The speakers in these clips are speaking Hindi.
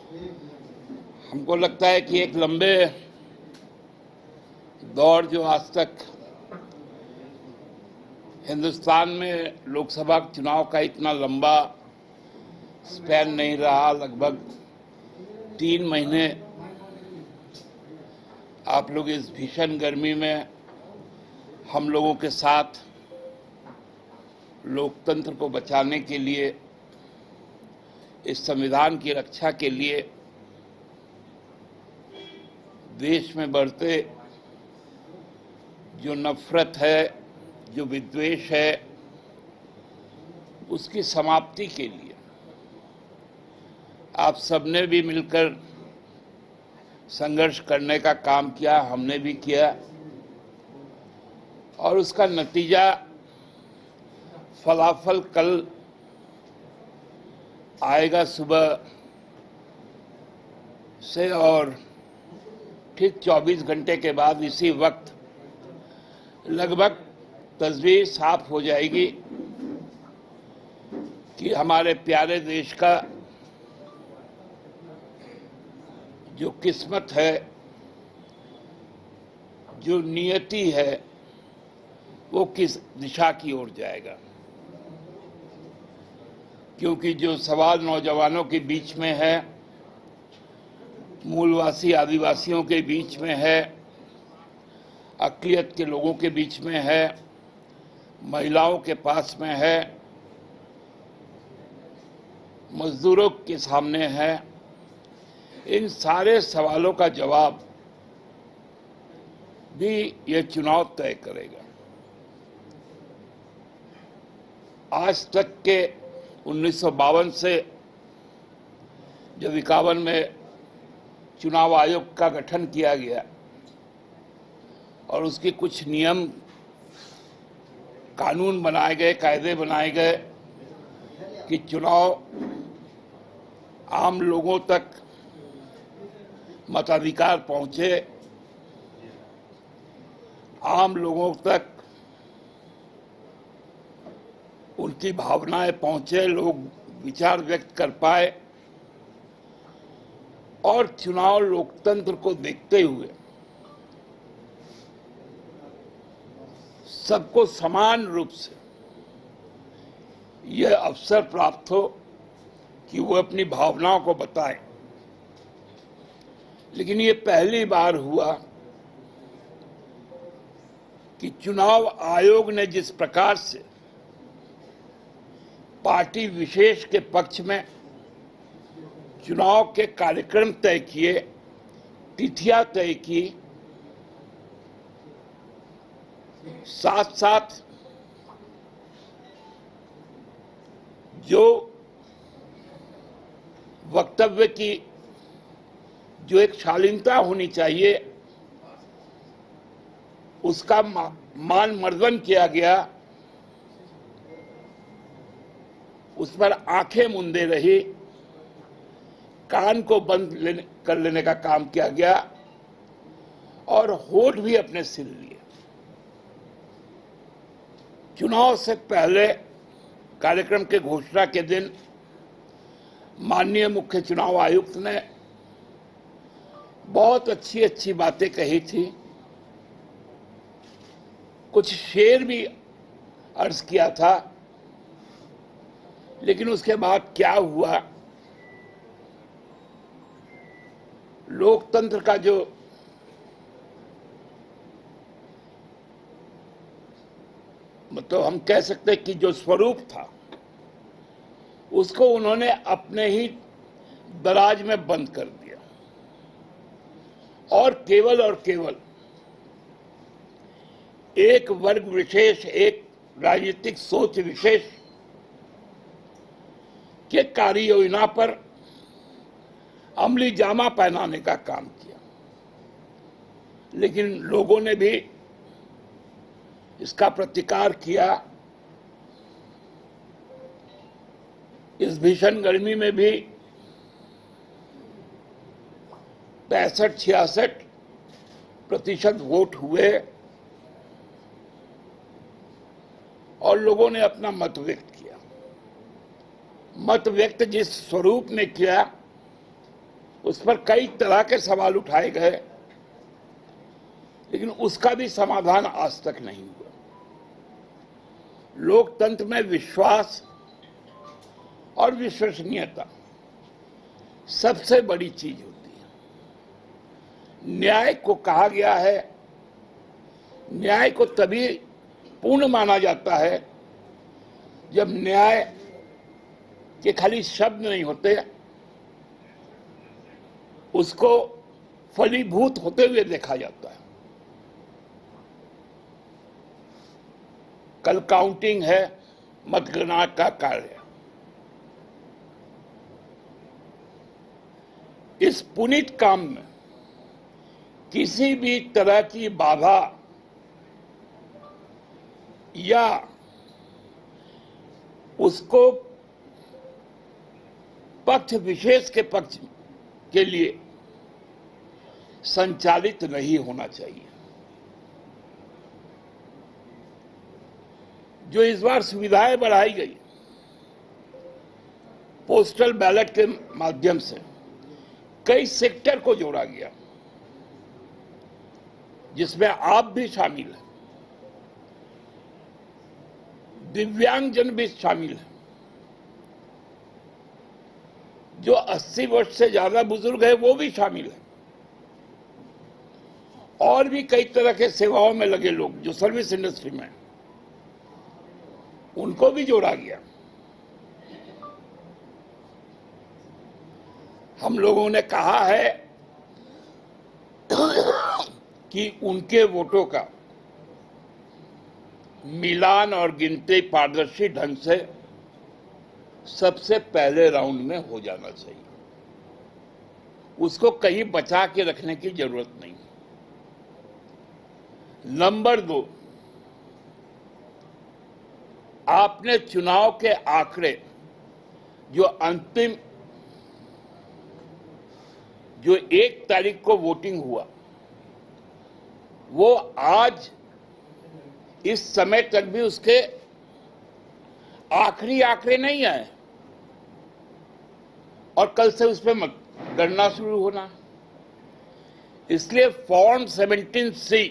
हमको लगता है कि एक लंबे दौर जो आज तक हिंदुस्तान में लोकसभा चुनाव का इतना लंबा स्पैन नहीं रहा, लगभग 3 महीने आप लोग इस भीषण गर्मी में हम लोगों के साथ लोकतंत्र को बचाने के लिए, इस संविधान की रक्षा के लिए देश में बढ़ते जो नफरत है, जो विद्वेष है, उसकी समाप्ति के लिए आप सबने भी मिलकर संघर्ष करने का काम किया, हमने भी किया और उसका नतीजा फलाफल कल आएगा सुबह से और ठीक 24 घंटे के बाद इसी वक्त लगभग तस्वीर साफ हो जाएगी कि हमारे प्यारे देश का जो किस्मत है, जो नियति है, वो किस दिशा की ओर जाएगा। क्योंकि जो सवाल नौजवानों के बीच में है, मूलवासी आदिवासियों के बीच में है, अक़लियत के लोगों के बीच में है, महिलाओं के पास में है, मजदूरों के सामने है, इन सारे सवालों का जवाब भी यह चुनाव तय करेगा। आज तक के 1952 से जब 51 में चुनाव आयोग का गठन किया गया और उसके कुछ नियम कानून बनाए गए, कायदे बनाए गए कि चुनाव आम लोगों तक मताधिकार पहुंचे, आम लोगों तक उनकी भावनाएं पहुंचे, लोग विचार व्यक्त कर पाए और चुनाव लोकतंत्र को देखते हुए सबको समान रूप से यह अवसर प्राप्त हो कि वो अपनी भावनाओं को बताएं। लेकिन ये पहली बार हुआ कि चुनाव आयोग ने जिस प्रकार से पार्टी विशेष के पक्ष में चुनाव के कार्यक्रम तय किए, तिथियां तय की, साथ साथ जो वक्तव्य की जो एक शालीनता होनी चाहिए उसका मान मर्दन किया गया, उस पर आंखें मूंदे रही, कान को बंद कर लेने का काम किया गया और होठ भी अपने सिल लिए। चुनाव से पहले कार्यक्रम के घोषणा के दिन माननीय मुख्य चुनाव आयुक्त ने बहुत अच्छी अच्छी बातें कही थी, कुछ शेर भी अर्ज किया था। लेकिन उसके बाद क्या हुआ, लोकतंत्र का जो मतलब हम कह सकते हैं कि जो स्वरूप था उसको उन्होंने अपने ही दराज में बंद कर दिया और केवल एक वर्ग विशेष, एक राजनीतिक सोच विशेष के कार्य योजना पर अमली जामा पहनाने का काम किया। लेकिन लोगों ने भी इसका प्रतिकार किया। इस भीषण गर्मी में भी 65-66% वोट हुए और लोगों ने अपना मत व्यक्त किया। मत व्यक्त जिस स्वरूप में किया उस पर कई तरह के सवाल उठाए गए, लेकिन उसका भी समाधान आज तक नहीं हुआ। लोकतंत्र में विश्वास और विश्वसनीयता सबसे बड़ी चीज होती है। न्याय को कहा गया है, न्याय को तभी पूर्ण माना जाता है जब न्याय के खाली शब्द नहीं होते, उसको फलीभूत होते हुए देखा जाता है। कल काउंटिंग है, मतगणना का कार्य। इस पुनीत काम में किसी भी तरह की बाधा या उसको पक्ष विशेष के पक्ष के लिए संचालित नहीं होना चाहिए। जो इस बार सुविधाएं बढ़ाई गई पोस्टल बैलेट के माध्यम से, कई सेक्टर को जोड़ा गया जिसमें आप भी शामिल हैं, दिव्यांगजन भी शामिल हैं, जो 80 वर्ष से ज्यादा बुजुर्ग है वो भी शामिल हैं, और भी कई तरह के सेवाओं में लगे लोग जो सर्विस इंडस्ट्री में, उनको भी जोड़ा गया। हम लोगों ने कहा है कि उनके वोटों का मिलान और गिनती पारदर्शी ढंग से सबसे पहले राउंड में हो जाना चाहिए। उसको कहीं बचा के रखने की जरूरत नहीं। नंबर 2, आपने चुनाव के आंकड़े जो अंतिम, जो 1 तारीख को वोटिंग हुआ, वो आज इस समय तक भी उसके आखिरी आंकड़े नहीं आए और कल से उस पर गणना शुरू होना। इसलिए फॉर्म 17C,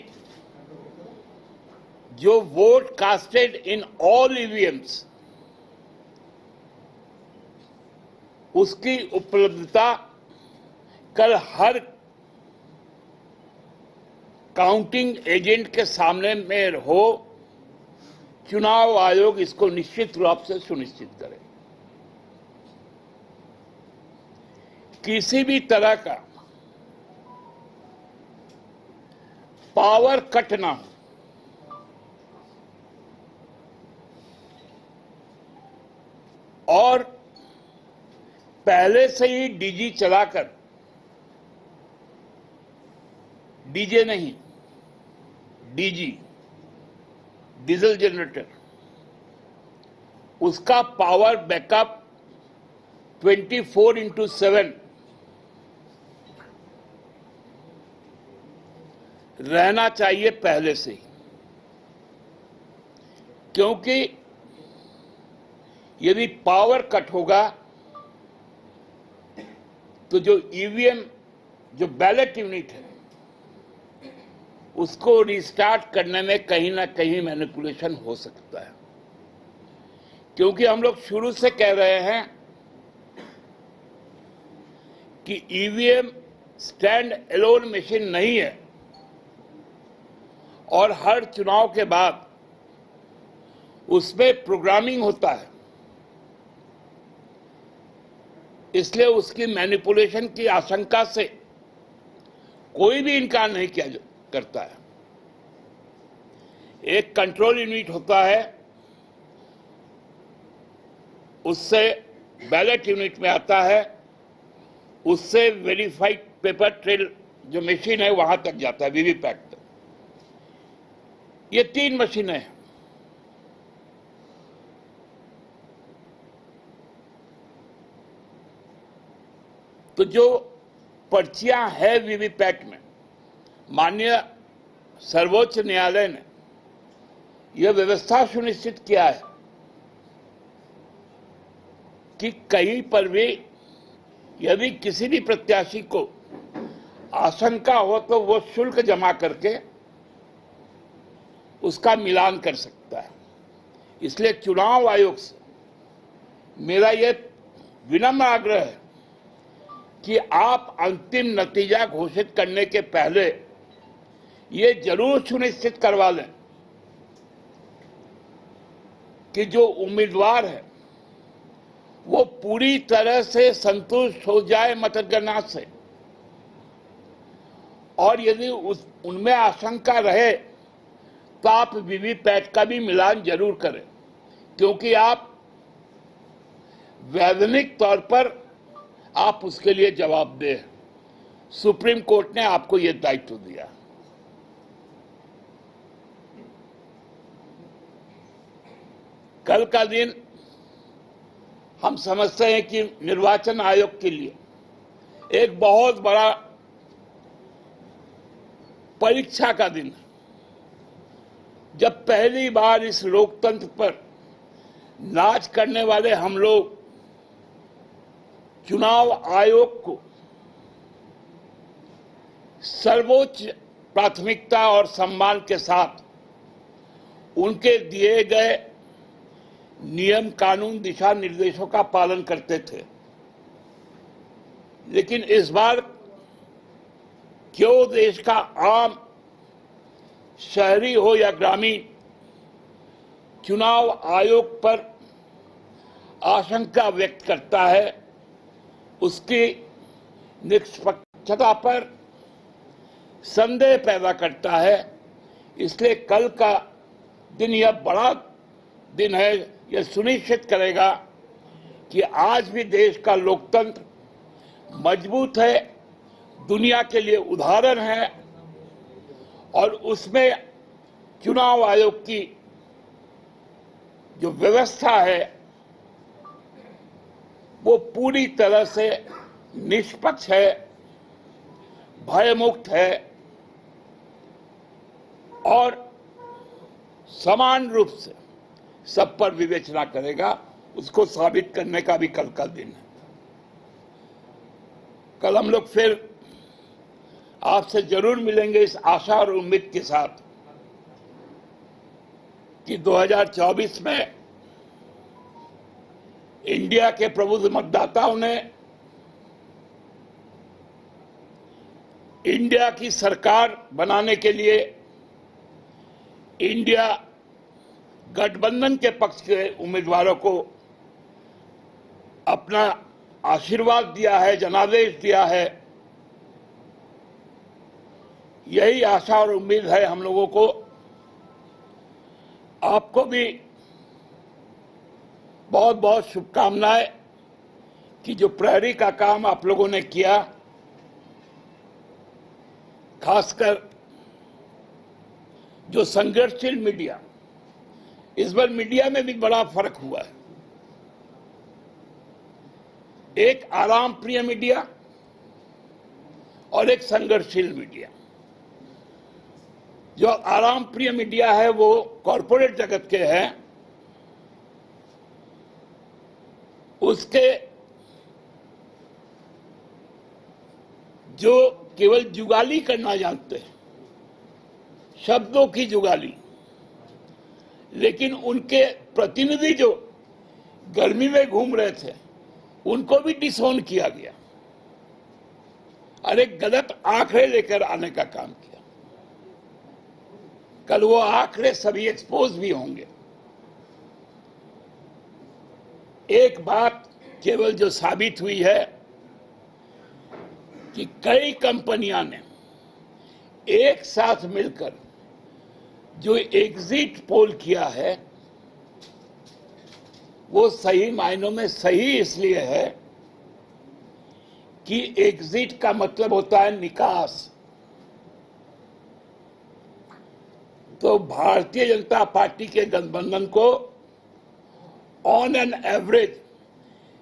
जो vote casted in all EVMs, उसकी उपलब्धता कल हर काउंटिंग एजेंट के सामने में हो, चुनाव आयोग इसको निश्चित रूप से सुनिश्चित करे। किसी भी तरह का पावर कट ना हो, और पहले से ही डीजी चलाकर, डीजे नहीं, डीजी, डीजल जनरेटर, उसका पावर बैकअप 24/7 रहना चाहिए पहले से ही, क्योंकि यदि पावर कट होगा तो जो ईवीएम, जो बैलेट यूनिट है, उसको रिस्टार्ट करने में कहीं ना कहीं मैनिपुलेशन हो सकता है। क्योंकि हम लोग शुरू से कह रहे हैं कि ईवीएम स्टैंड एलोन मशीन नहीं है, और हर चुनाव के बाद उसमें प्रोग्रामिंग होता है, इसलिए उसकी मैनिपुलेशन की आशंका से कोई भी इनकार नहीं किया करता है। एक कंट्रोल यूनिट होता है, उससे बैलेट यूनिट में आता है, उससे वेरीफाइड पेपर ट्रेल जो मशीन है वहां तक जाता है, वीवीपैट तक। ये 3 मशीनें हैं। तो जो पर्चियां हैं वीवीपैट में, माननीय सर्वोच्च न्यायालय ने यह व्यवस्था सुनिश्चित किया है कि कहीं पर भी यदि किसी भी प्रत्याशी को आशंका हो तो वो शुल्क जमा करके उसका मिलान कर सकता है। इसलिए चुनाव आयोग से मेरा ये विनम्र आग्रह है कि आप अंतिम नतीजा घोषित करने के पहले ये जरूर सुनिश्चित करवा लें कि जो उम्मीदवार है वो पूरी तरह से संतुष्ट हो जाए मतगणना से, और यदि उनमें आशंका रहे तो आप वीवीपैट का भी मिलान जरूर करें, क्योंकि आप वैधानिक तौर पर आप उसके लिए जवाबदेह हैं। सुप्रीम कोर्ट ने आपको यह दायित्व दिया। कल का दिन हम समझते हैं कि निर्वाचन आयोग के लिए एक बहुत बड़ा परीक्षा का दिन है, जब पहली बार इस लोकतंत्र पर नाच करने वाले हम लोग चुनाव आयोग को सर्वोच्च प्राथमिकता और सम्मान के साथ उनके दिए गए नियम कानून दिशा निर्देशों का पालन करते थे। लेकिन इस बार क्यों देश का आम शहरी हो या ग्रामीण चुनाव आयोग पर आशंका व्यक्त करता है, उसकी निष्पक्षता पर संदेह पैदा करता है। इसलिए कल का दिन यह बड़ा दिन है, यह सुनिश्चित करेगा कि आज भी देश का लोकतंत्र मजबूत है, दुनिया के लिए उदाहरण है, और उसमें चुनाव आयोग की जो व्यवस्था है वो पूरी तरह से निष्पक्ष है, भयमुक्त है और समान रूप से सब पर विवेचना करेगा। उसको साबित करने का भी कल का दिन है। कल हम लोग फिर आपसे जरूर मिलेंगे इस आशा और उम्मीद के साथ कि 2024 में इंडिया के प्रबुद्ध मतदाताओं ने इंडिया की सरकार बनाने के लिए इंडिया गठबंधन के पक्ष के उम्मीदवारों को अपना आशीर्वाद दिया है, जनादेश दिया है। यही आशा और उम्मीद है हम लोगों को। आपको भी बहुत बहुत शुभकामनाएं कि जो प्रहरी का काम आप लोगों ने किया, खासकर जो संघर्षशील मीडिया, इस बार मीडिया में भी बड़ा फर्क हुआ है। एक आराम प्रिय मीडिया और एक संघर्षशील मीडिया। जो आराम प्रिय मीडिया है वो कॉरपोरेट जगत के हैं, उसके जो केवल जुगाली करना जानते हैं, शब्दों की जुगाली, लेकिन उनके प्रतिनिधि जो गर्मी में घूम रहे थे उनको भी डिसोन किया गया और एक गलत आंकड़े लेकर आने का काम किया। कल वो आंकड़े सभी एक्सपोज भी होंगे। एक बात केवल जो साबित हुई है कि कई कंपनियां ने एक साथ मिलकर जो एग्जिट पोल किया है वो सही मायनों में सही इसलिए है कि एग्जिट का मतलब होता है निकास। तो भारतीय जनता पार्टी के गठबंधन को ऑन एन एवरेज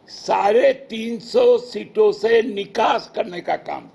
350 सीटों से निकास करने का काम